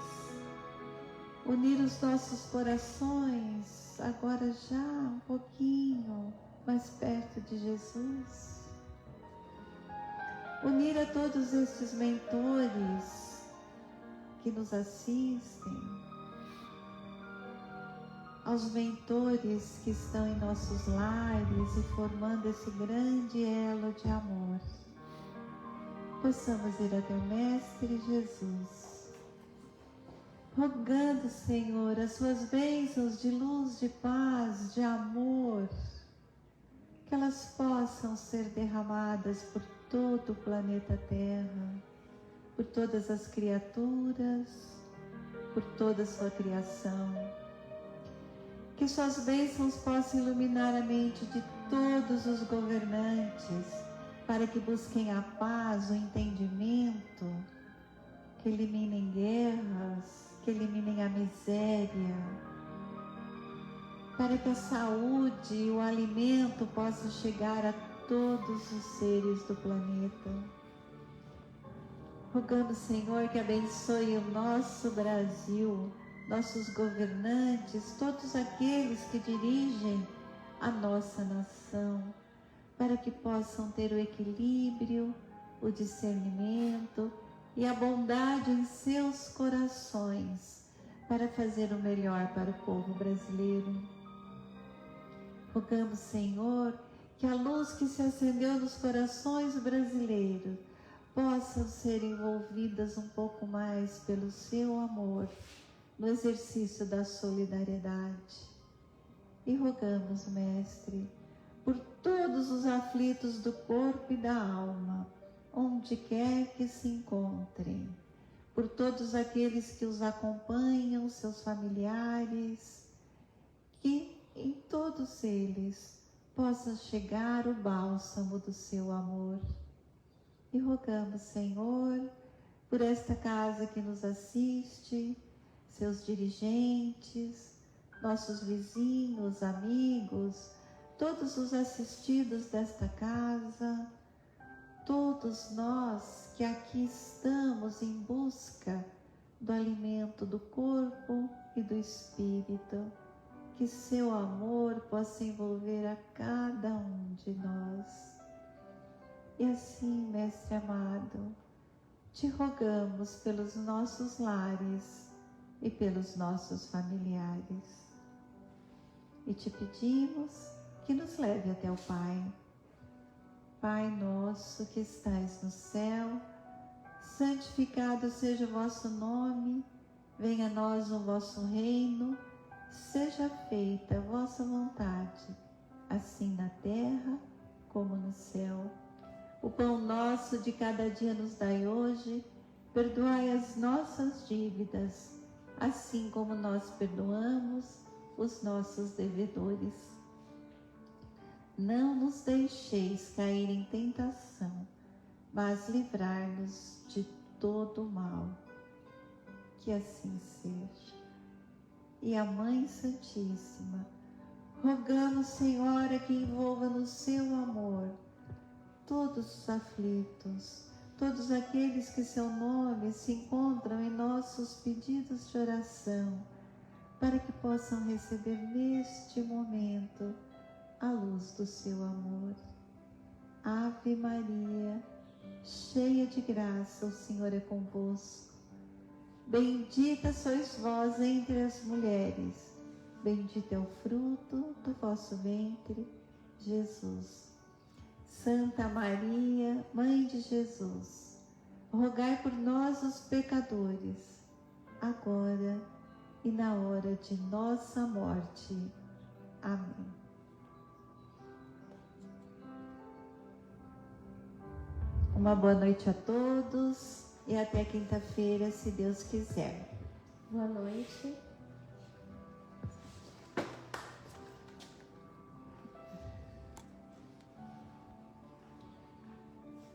Speaker 2: unir os nossos corações, agora já um pouquinho mais perto de Jesus. Unir a todos estes mentores que nos assistem, aos mentores que estão em nossos lares e formando esse grande elo de amor. Possamos ir até o Mestre Jesus, rogando, Senhor, as suas bênçãos de luz, de paz, de amor, que elas possam ser derramadas por todo o planeta Terra, por todas as criaturas, por toda a sua criação. Que suas bênçãos possam iluminar a mente de todos os governantes, para que busquem a paz, o entendimento, que eliminem guerras, que eliminem a miséria, para que a saúde e o alimento possam chegar a todos os seres do planeta. Rogando, Senhor, que abençoe o nosso Brasil, nossos governantes, todos aqueles que dirigem a nossa nação, para que possam ter o equilíbrio, o discernimento e a bondade em seus corações, para fazer o melhor para o povo brasileiro. Rogamos, Senhor, que a luz que se acendeu nos corações brasileiros possam ser envolvidas um pouco mais pelo seu amor, no exercício da solidariedade. E rogamos, Mestre, por todos os aflitos do corpo e da alma, onde quer que se encontrem, por todos aqueles que os acompanham, seus familiares, que em todos eles possa chegar o bálsamo do seu amor. E rogamos, Senhor, por esta casa que nos assiste, seus dirigentes, nossos vizinhos, amigos, todos os assistidos desta casa, todos nós que aqui estamos em busca do alimento do corpo e do espírito, que seu amor possa envolver a cada um de nós. E assim, Mestre amado, te rogamos pelos nossos lares e pelos nossos familiares. E te pedimos que nos leve até o Pai. Pai nosso que estais no céu, santificado seja o vosso nome, venha a nós o vosso reino, seja feita a vossa vontade, assim na terra como no céu. O pão nosso de cada dia nos dai hoje, perdoai as nossas dívidas, assim como nós perdoamos os nossos devedores. Não nos deixeis cair em tentação, mas livrai-nos de todo o mal. Que assim seja. E a Mãe Santíssima, rogamos, Senhora, que envolva no seu amor todos os aflitos, todos aqueles que seu nome se encontram em nossos pedidos de oração, para que possam receber neste momento a luz do seu amor. Ave Maria, cheia de graça, o Senhor é convosco. Bendita sois vós entre as mulheres, bendito é o fruto do vosso ventre, Jesus. Santa Maria, Mãe de Jesus, rogai por nós os pecadores, agora e na hora de nossa morte. Amém. Uma boa noite a todos e até quinta-feira, se Deus quiser.
Speaker 3: Boa noite.